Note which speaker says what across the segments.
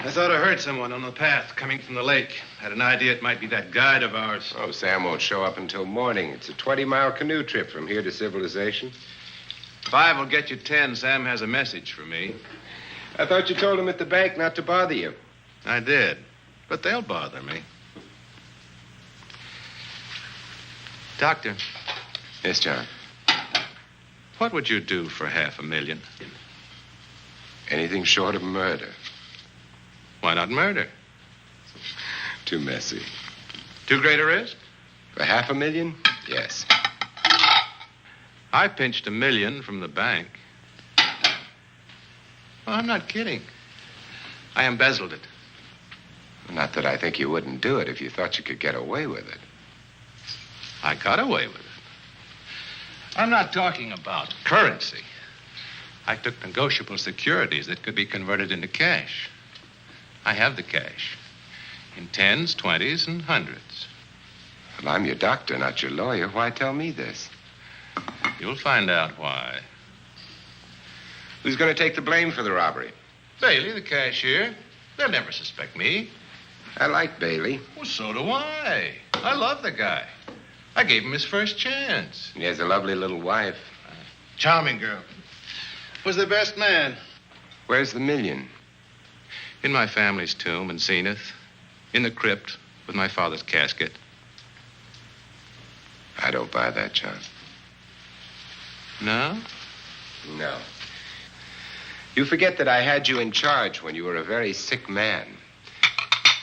Speaker 1: I thought I heard someone on the path coming from the lake. Had an idea it might be that guide of ours.
Speaker 2: Oh, Sam won't show up until morning. It's a 20-mile canoe trip from here to civilization.
Speaker 1: 5 will get you 10. Sam has a message for me.
Speaker 2: I thought you told him at the bank not to bother you.
Speaker 1: I did, but they'll bother me. Doctor.
Speaker 2: Yes, John.
Speaker 1: What would you do for $500,000?
Speaker 2: Anything short of murder.
Speaker 1: Why not murder?
Speaker 2: Too messy.
Speaker 1: Too great a risk?
Speaker 2: For $500,000? Yes.
Speaker 1: I pinched $1 million from the bank. Well, I'm not kidding. I embezzled it.
Speaker 2: Not that I think you wouldn't do it if you thought you could get away with it.
Speaker 1: I got away with it. I'm not talking about currency. I took negotiable securities that could be converted into cash. I have the cash. In 10s, 20s, and 100s.
Speaker 2: Well, I'm your doctor, not your lawyer. Why tell me this?
Speaker 1: You'll find out why.
Speaker 2: Who's going to take the blame for the robbery?
Speaker 1: Bailey, the cashier. They'll never suspect me.
Speaker 2: I like Bailey.
Speaker 1: Well, so do I. I love the guy. I gave him his first chance.
Speaker 2: He has a lovely little wife.
Speaker 1: Charming girl. Was the best man.
Speaker 2: Where's the $1 million?
Speaker 1: In my family's tomb in Zenith. In the crypt with my father's casket.
Speaker 2: I don't buy that, John.
Speaker 1: No?
Speaker 2: No. You forget that I had you in charge when you were a very sick man.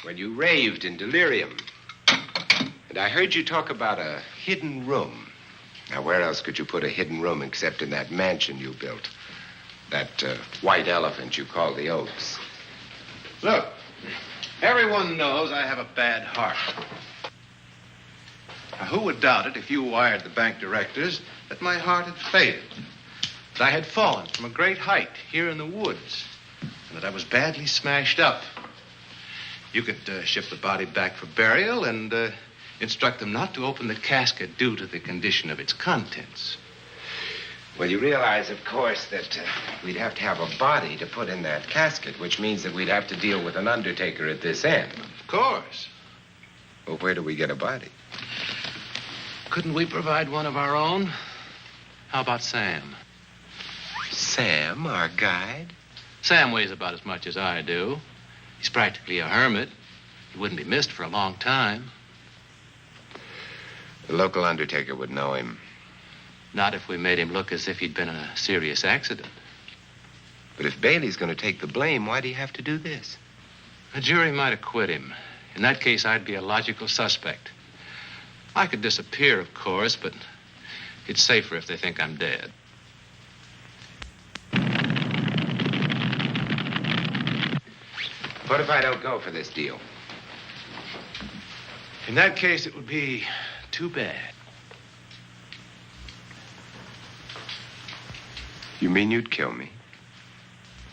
Speaker 2: When you raved in delirium. And I heard you talk about a hidden room. Now, where else could you put a hidden room except in that mansion you built? That white elephant you call the Oaks.
Speaker 1: Look, everyone knows I have a bad heart. Now, who would doubt it if you wired the bank directors that my heart had failed? That I had fallen from a great height here in the woods. And that I was badly smashed up. You could ship the body back for burial and instruct them not to open the casket due to the condition of its contents.
Speaker 2: Well, you realize, of course, that we'd have to have a body to put in that casket, which means that we'd have to deal with an undertaker at this end.
Speaker 1: Of course.
Speaker 2: Well, where do we get a body?
Speaker 1: Couldn't we provide one of our own? How about Sam?
Speaker 2: Sam, our guide?
Speaker 1: Sam weighs about as much as I do. He's practically a hermit. He wouldn't be missed for a long time.
Speaker 2: The local undertaker would know him.
Speaker 1: Not if we made him look as if he'd been in a serious accident.
Speaker 2: But if Bailey's going to take the blame, why'd he have to do this?
Speaker 1: A jury might acquit him. In that case, I'd be a logical suspect. I could disappear, of course, but it's safer if they think I'm dead.
Speaker 2: What if I don't go for this deal?
Speaker 1: In that case, it would be too bad.
Speaker 2: You mean you'd kill me?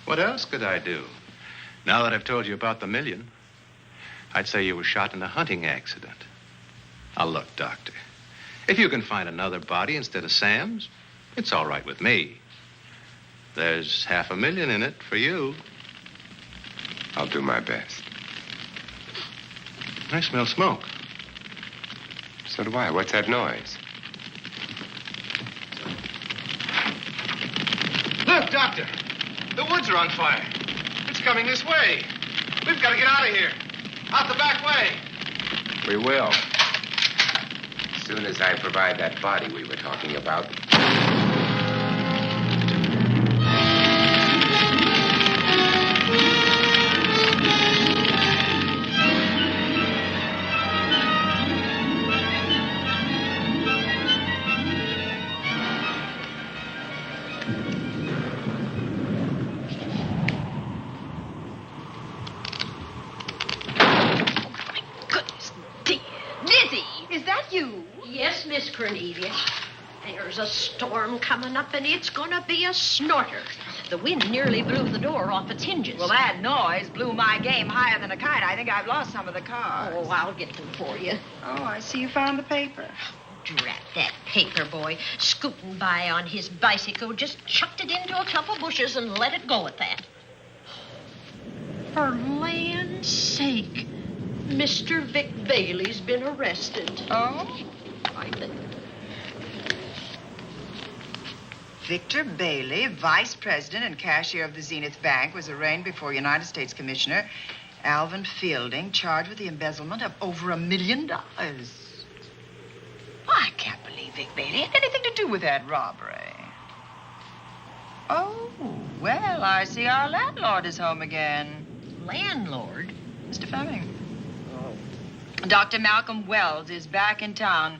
Speaker 1: What else could I do? Now that I've told you about the $1 million, I'd say you were shot in a hunting accident. Now, look, Doctor, if you can find another body instead of Sam's, it's all right with me. There's $500,000 in it for you.
Speaker 2: I'll do my best.
Speaker 1: I smell smoke.
Speaker 2: So do I. What's that noise?
Speaker 1: Look, Doctor, the woods are on fire. It's coming this way. We've got to get out of here. Out the back way.
Speaker 2: We will. As soon as I provide that body we were talking about.
Speaker 3: Yes, Miss Cornelia. There's a storm coming up, and it's gonna be a snorter. The wind nearly blew the door off its hinges.
Speaker 4: Well, that noise blew my game higher than a kite. I think I've lost some of the cars.
Speaker 3: Oh, I'll get them for you.
Speaker 4: Oh, I see you found the paper.
Speaker 3: Drat that paper boy. Scooting by on his bicycle, just chucked it into a clump of bushes and let it go at that. For land sake. Mr. Vic Bailey's been arrested.
Speaker 4: Oh?
Speaker 3: I think.
Speaker 4: Victor Bailey, vice president and cashier of the Zenith Bank, was arraigned before United States Commissioner Alvin Fielding, charged with the embezzlement of over $1 million. I can't believe Vic Bailey had anything to do with that robbery. Oh, well, I see our landlord is home again.
Speaker 3: Landlord?
Speaker 4: Mr. Fleming. Dr. Malcolm Wells is back in town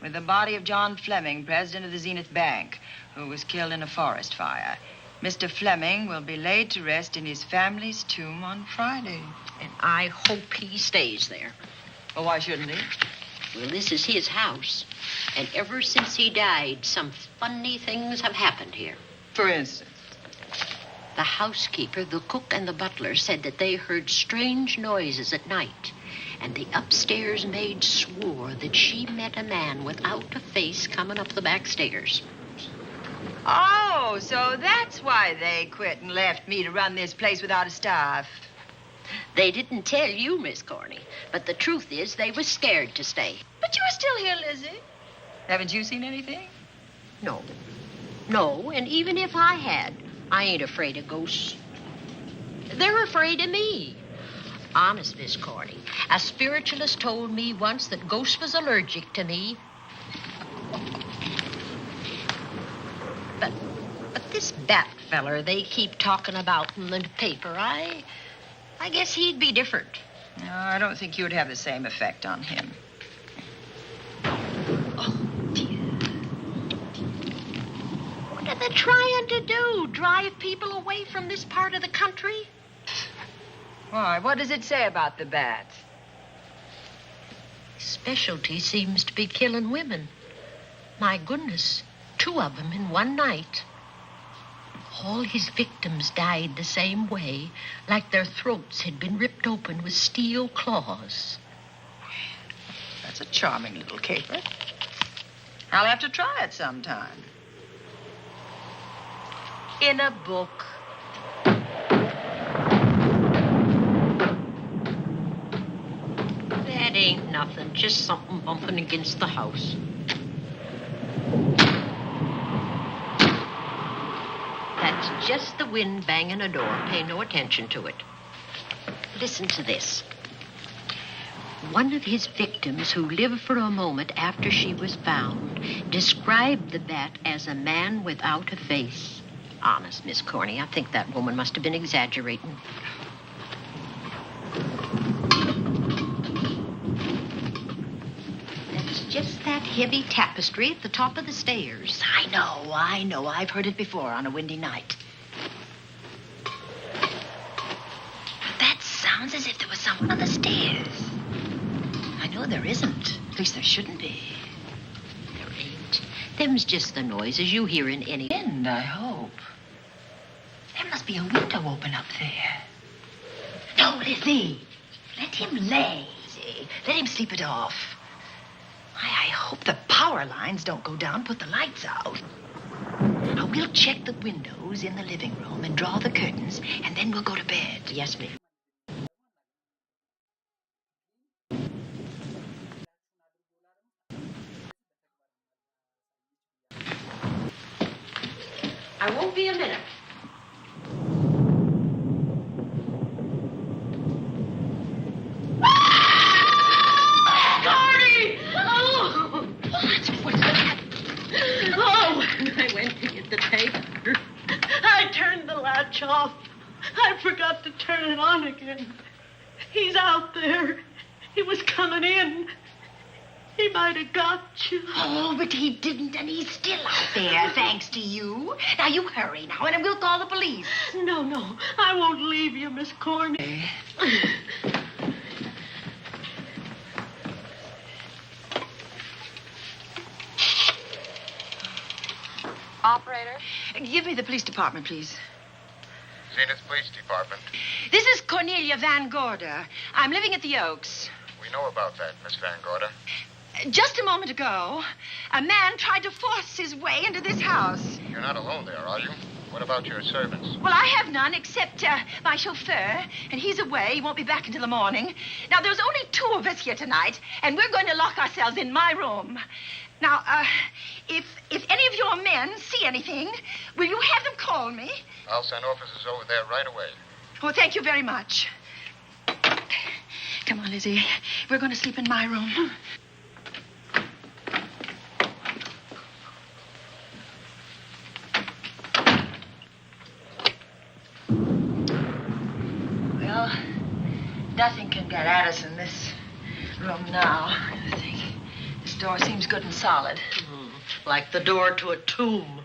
Speaker 4: with the body of John Fleming, president of the Zenith Bank, who was killed in a forest fire. Mr. Fleming will be laid to rest in his family's tomb on Friday.
Speaker 3: And I hope he stays there.
Speaker 4: Well, why shouldn't he?
Speaker 3: Well, this is his house. And ever since he died, some funny things have happened here.
Speaker 4: For instance?
Speaker 3: The housekeeper, the cook, and the butler said that they heard strange noises at night. And the upstairs maid swore that she met a man without a face coming up the back stairs.
Speaker 4: Oh, so that's why they quit and left me to run this place without a staff.
Speaker 3: They didn't tell you, Miss Corney, but the truth is they was scared to stay.
Speaker 4: But you're still here, Lizzie. Haven't you seen anything?
Speaker 3: No. No, and even if I had, I ain't afraid of ghosts. They're afraid of me. Honest, Miss Corney, a spiritualist told me once that ghosts was allergic to me. But this Bat feller they keep talking about in the paper, I guess he'd be different.
Speaker 4: No, I don't think you'd have the same effect on him.
Speaker 3: Oh, dear. What are they trying to do? Drive people away from this part of the country?
Speaker 4: Why, what does it say about the bats?
Speaker 3: His specialty seems to be killing women. My goodness, 2 of them in one night. All his victims died the same way, like their throats had been ripped open with steel claws.
Speaker 4: That's a charming little caper. I'll have to try it sometime.
Speaker 3: In a book. That ain't nothing, just something bumping against the house. That's just the wind banging a door. Pay no attention to it. Listen to this. One of his victims, who lived for a moment after she was found, described the bat as a man without a face. Honest, Miss Corney, I think that woman must have been exaggerating. That's just that heavy tapestry at the top of the stairs.
Speaker 4: I know. I've heard it before on a windy night. That sounds as if there was someone on the stairs. I know there isn't. At least there shouldn't be.
Speaker 3: There ain't. Them's just the noises you hear in any...
Speaker 4: Wind, I hope. There must be a window open up there. No, Lizzie. Let him lay. Let him sleep it off. I hope the power lines don't go down, put the lights out. Now, we'll check the windows in the living room and draw the curtains, and then we'll go to bed.
Speaker 3: Yes, ma'am. I won't be a minute. Gordy! Oh! What's that? Oh, when I went to get the tape, I turned the latch off. I forgot to turn it on again. He's out there. He was coming in. He might have got you.
Speaker 4: Oh, but he didn't, and he's still out there, thanks to you. Now, you hurry now, and we'll call the police.
Speaker 3: No, I won't leave you, Miss Corney.
Speaker 5: Operator?
Speaker 4: Give me the police department, please.
Speaker 6: Zenith Police Department.
Speaker 4: This is Cornelia Van Gorder. I'm living at the Oaks.
Speaker 6: We know about that, Miss Van Gorder.
Speaker 4: Just a moment ago, a man tried to force his way into this house.
Speaker 6: You're not alone there, are you? What about your servants?
Speaker 4: Well, I have none except my chauffeur, and he's away. He won't be back until the morning. Now, there's only 2 of us here tonight, and we're going to lock ourselves in my room. Now, if any of your men see anything, will you have them call me?
Speaker 6: I'll send officers over there right away.
Speaker 4: Oh, thank you very much. Come on, Lizzie. We're going to sleep in my room. Well, nothing can get at us in this room now. I think this door seems good and solid.
Speaker 3: Like the door to a tomb.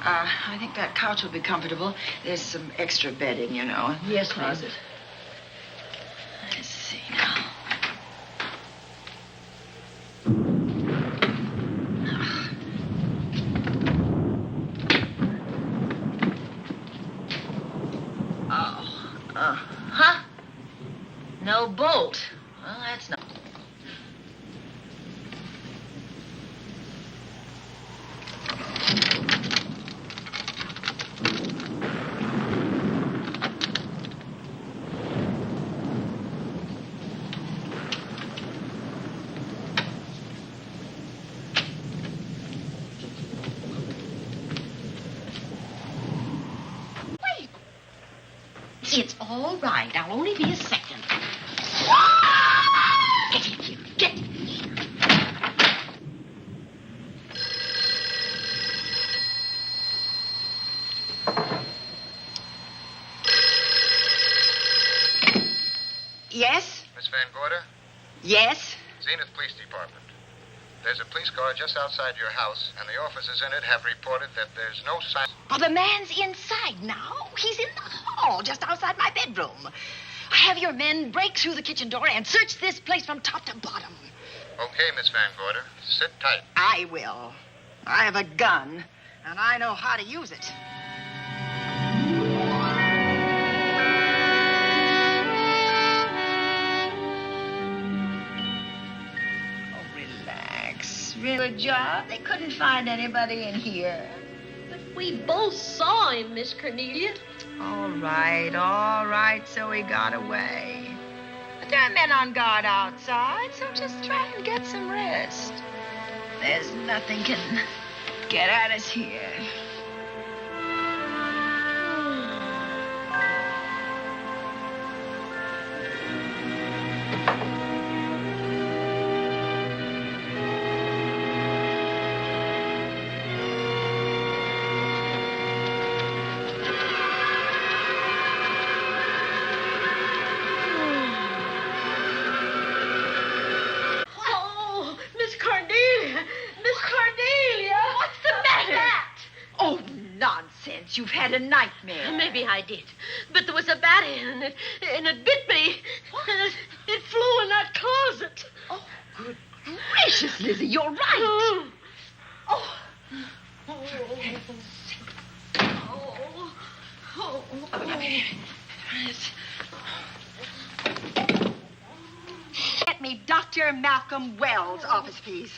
Speaker 4: I think that couch will be comfortable. There's some extra bedding, you know.
Speaker 3: Yes,
Speaker 4: Closet.
Speaker 3: miss.
Speaker 4: Let's see now.
Speaker 3: Huh? No bolt. Well, that's not... Wait. It's all right. I'll only be a second. Get in here. Get in here.
Speaker 4: Yes?
Speaker 6: Miss Van Gorder?
Speaker 4: Yes?
Speaker 6: Zenith Police Department. There's a police car just outside your house, and the officers in it have reported that there's no sign...
Speaker 4: Well, the man's inside now. He's in the hall, just outside my bedroom. Have your men break through the kitchen door and search this place from top to bottom.
Speaker 6: Okay, Miss Van Gorder. Sit tight.
Speaker 4: I will. I have a gun, and I know how to use it. Oh, relax. Good job. They couldn't find anybody in here.
Speaker 3: But we both saw him, Miss Cornelia.
Speaker 4: All right. So he got away. But there are men on guard outside, so just try and get some rest. There's nothing can get at us here.
Speaker 3: Oh, Miss Cornelia! Miss Cornelia! What's the matter?
Speaker 4: Oh, nonsense. You've had a nightmare.
Speaker 3: Maybe I did. But there was a bat in it, and it bit me. And it flew in that closet.
Speaker 4: Oh, good gracious, Lizzie, you're right. Oh. Get me Dr. Malcolm Wells' office, please.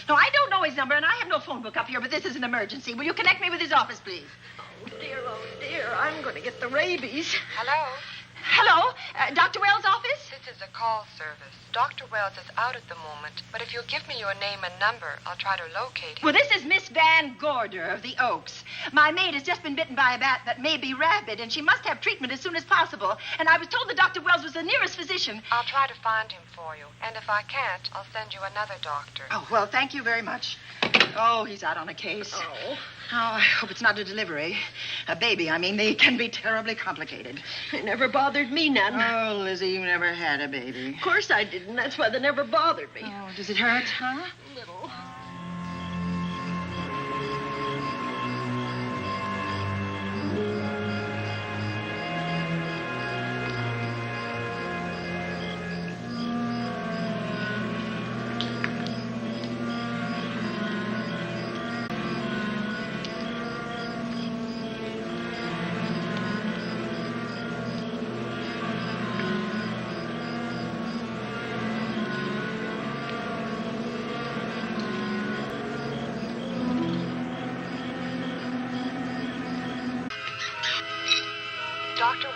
Speaker 4: No, I don't know his number, and I have no phone book up here, but this is an emergency. Will you connect me with his office, please?
Speaker 3: Oh, dear, I'm going to get the rabies.
Speaker 7: Hello?
Speaker 4: Hello? Dr. Wells' office?
Speaker 7: This is a call service. Dr. Wells is out at the moment, but if you'll give me your name and number, I'll try to locate him.
Speaker 4: Well, this is Miss Van Gorder of the Oaks. My maid has just been bitten by a bat that may be rabid, and she must have treatment as soon as possible. And I was told that Dr. Wells was the nearest physician.
Speaker 7: I'll try to find him for you, and if I can't, I'll send you another doctor.
Speaker 4: Oh, well, thank you very much. Oh, he's out on a case.
Speaker 3: Oh.
Speaker 4: Oh, I hope it's not a delivery. A baby, I mean. They can be terribly complicated.
Speaker 3: It never bothered me none.
Speaker 4: Oh, Lizzie, you never had a baby.
Speaker 3: Of course I didn't. That's why they never bothered me.
Speaker 4: Oh, does it hurt, huh?
Speaker 3: Little.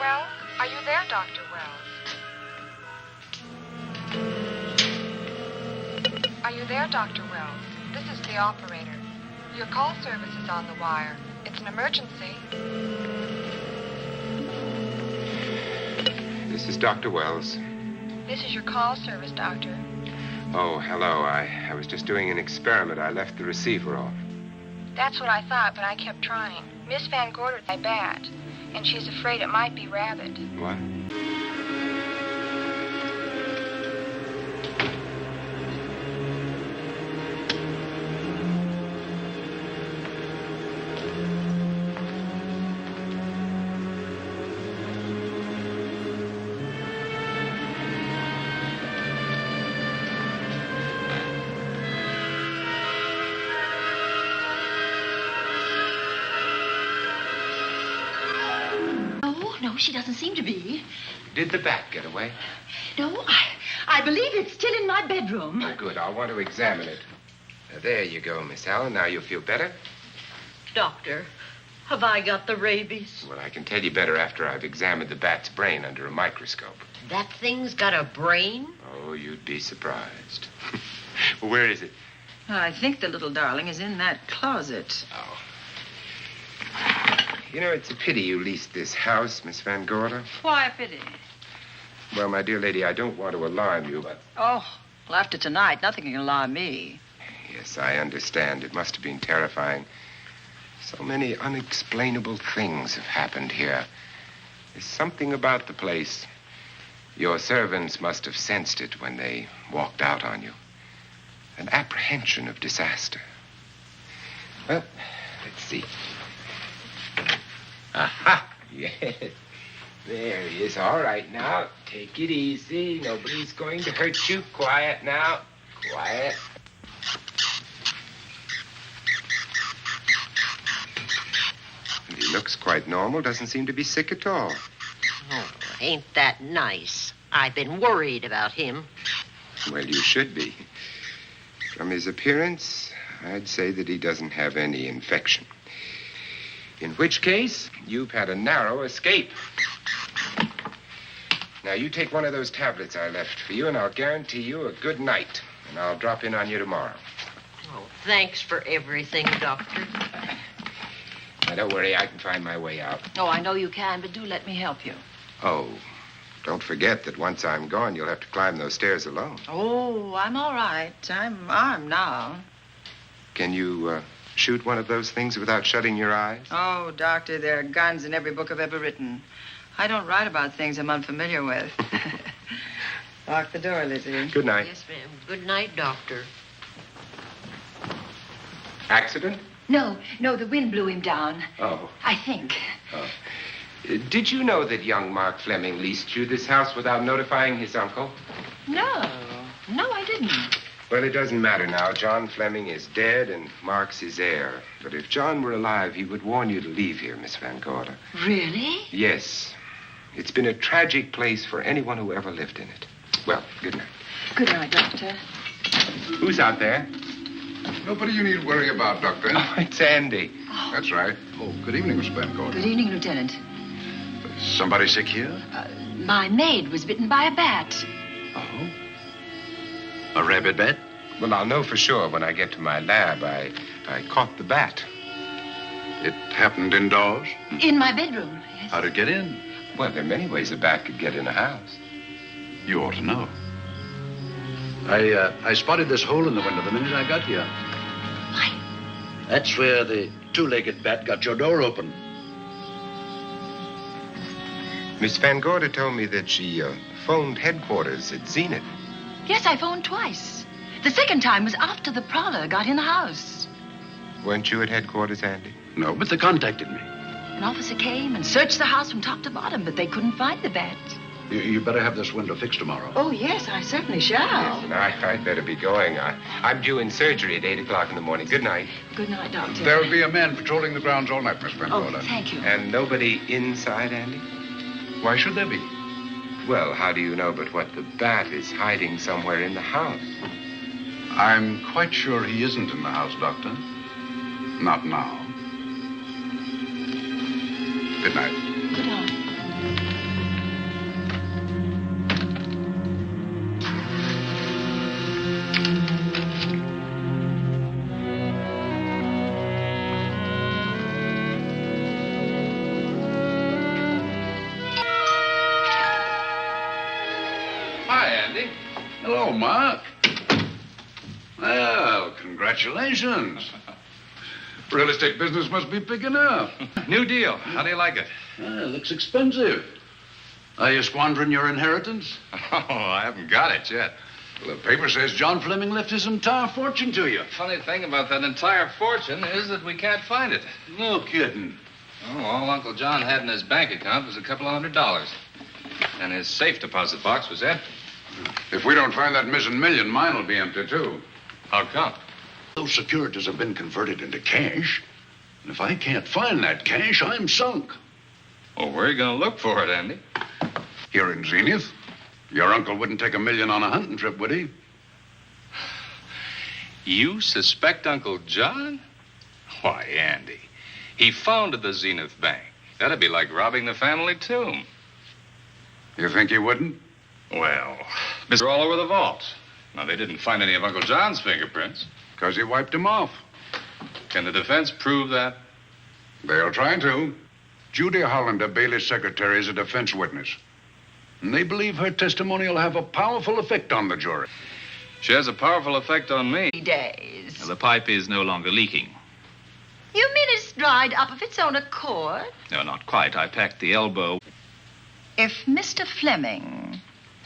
Speaker 7: Wells? Are you there, Dr. Wells? Are you there, Dr. Wells? This is the operator. Your call service is on the wire. It's an emergency.
Speaker 2: This is Dr. Wells.
Speaker 7: This is your call service, Doctor.
Speaker 2: Oh, hello. I was just doing an experiment. I left the receiver off.
Speaker 7: That's what I thought, but I kept trying. Miss Van Gorder's a bat, and she's afraid it might be rabid.
Speaker 2: What?
Speaker 4: No, she doesn't seem to be.
Speaker 2: Did the bat get away?
Speaker 4: No, I believe it's still in my bedroom.
Speaker 2: Oh, good. I'll want to examine it. There you go, Miss Allen. Now you'll feel better?
Speaker 3: Doctor, have I got the rabies?
Speaker 2: Well, I can tell you better after I've examined the bat's brain under a microscope.
Speaker 3: That thing's got a brain?
Speaker 2: Oh, you'd be surprised. Well, where is it?
Speaker 8: I think the little darling is in that closet.
Speaker 2: Oh. You know, it's a pity you leased this house, Miss Van Gorder.
Speaker 8: Why a pity?
Speaker 2: Well, my dear lady, I don't want to alarm you, but...
Speaker 8: Oh, well, after tonight, nothing can alarm me.
Speaker 2: Yes, I understand. It must have been terrifying. So many unexplainable things have happened here. There's something about the place. Your servants must have sensed it when they walked out on you. An apprehension of disaster. Well, let's see. Aha! Yes. There he is. All right, now. Take it easy. Nobody's going to hurt you. Quiet now. Quiet. And he looks quite normal. Doesn't seem to be sick at all.
Speaker 3: Oh, ain't that nice? I've been worried about him.
Speaker 2: Well, you should be. From his appearance, I'd say that he doesn't have any infection. In which case, you've had a narrow escape. Now, you take one of those tablets I left for you, and I'll guarantee you a good night. And I'll drop in on you tomorrow.
Speaker 3: Oh, thanks for everything, Doctor.
Speaker 2: Now, don't worry. I can find my way out.
Speaker 8: Oh, I know you can, but do let me help you.
Speaker 2: Oh, don't forget that once I'm gone, you'll have to climb those stairs alone.
Speaker 8: Oh, I'm all right. I'm armed now.
Speaker 2: Can you, shoot one of those things without shutting your eyes?
Speaker 8: Oh, Doctor, there are guns in every book I've ever written. I don't write about things I'm unfamiliar with. Lock the door, Lizzie.
Speaker 2: Good night.
Speaker 3: Yes, ma'am. Good night, Doctor.
Speaker 2: Accident?
Speaker 4: No, the wind blew him down.
Speaker 2: Oh.
Speaker 4: I think.
Speaker 2: Oh. Did you know that young Mark Fleming leased you this house without notifying his uncle?
Speaker 4: No, I didn't.
Speaker 2: Well, it doesn't matter now. John Fleming is dead, and Mark's his heir. But if John were alive, he would warn you to leave here, Miss Van Gorder.
Speaker 4: Really?
Speaker 2: Yes. It's been a tragic place for anyone who ever lived in it. Well, good night.
Speaker 8: Good night, Doctor.
Speaker 2: Who's out there?
Speaker 6: Nobody you need worry about, Doctor.
Speaker 2: Oh, it's Andy.
Speaker 6: That's right. Oh, good evening, Miss Van Gorder.
Speaker 4: Good evening, Lieutenant.
Speaker 6: Somebody sick here?
Speaker 4: My maid was bitten by a bat.
Speaker 6: Oh? A rabid bat?
Speaker 2: Well, I'll know for sure when I get to my lab. I caught the bat.
Speaker 6: It happened indoors?
Speaker 4: In my bedroom, yes.
Speaker 6: How'd it get in?
Speaker 2: Well, there are many ways a bat could get in a house.
Speaker 6: You ought to know. I spotted this hole in the window the minute I got here.
Speaker 4: Why?
Speaker 9: That's where the two-legged bat got your door open.
Speaker 2: Miss Van Gorder told me that she phoned headquarters at Zenith.
Speaker 4: Yes, I phoned twice. The second time was after the prowler got in the house.
Speaker 2: Weren't you at headquarters, Andy?
Speaker 6: No, but they contacted me.
Speaker 4: An officer came and searched the house from top to bottom, but they couldn't find the bat.
Speaker 6: You better have this window fixed tomorrow.
Speaker 8: Oh, yes, I certainly shall.
Speaker 2: Yes, and I'd better be going. I'm due in surgery at 8 o'clock in the morning. Good night.
Speaker 4: Good night, Doctor.
Speaker 6: There'll be a man patrolling the grounds all night, Miss Van
Speaker 4: Oh,
Speaker 6: Gorder.
Speaker 4: thank you.
Speaker 2: And nobody inside, Andy?
Speaker 6: Why should there be?
Speaker 2: Well, how do you know but what the bat is hiding somewhere in the house?
Speaker 6: I'm quite sure he isn't in the house, Doctor. Not now. Good night.
Speaker 4: Good night.
Speaker 10: Hello, Mark. Well, congratulations. Real estate business must be picking up.
Speaker 11: New deal. How do you like it?
Speaker 10: Looks expensive. Are you squandering your inheritance?
Speaker 11: Oh, I haven't got it yet.
Speaker 10: Well, the paper says John Fleming left his entire fortune to you.
Speaker 11: Funny thing about that entire fortune is that we can't find it.
Speaker 10: No kidding.
Speaker 11: Oh, all Uncle John had in his bank account was a couple of $100. And his safe deposit box was empty.
Speaker 10: If we don't find that missing million, mine will be empty, too.
Speaker 11: How come?
Speaker 10: Those securities have been converted into cash. And if I can't find that cash, I'm sunk.
Speaker 11: Well, where are you going to look for it, Andy?
Speaker 10: Here in Zenith. Your uncle wouldn't take $1 million on a hunting trip, would he?
Speaker 11: You suspect Uncle John? Why, Andy, he founded the Zenith Bank. That'd be like robbing the family tomb.
Speaker 10: You think he wouldn't?
Speaker 11: Well, they're all over the vault. Now, they didn't find any of Uncle John's fingerprints.
Speaker 10: Because he wiped them off.
Speaker 11: Can the defense prove that?
Speaker 10: They'll try to. Judy Hollander, Bailey's secretary, is a defense witness. And they believe her testimony will have a powerful effect on the jury.
Speaker 11: She has a powerful effect on me.
Speaker 8: Days.
Speaker 12: The pipe is no longer leaking.
Speaker 8: You mean it's dried up of its own accord?
Speaker 12: No, not quite. I packed the elbow.
Speaker 8: If Mr. Fleming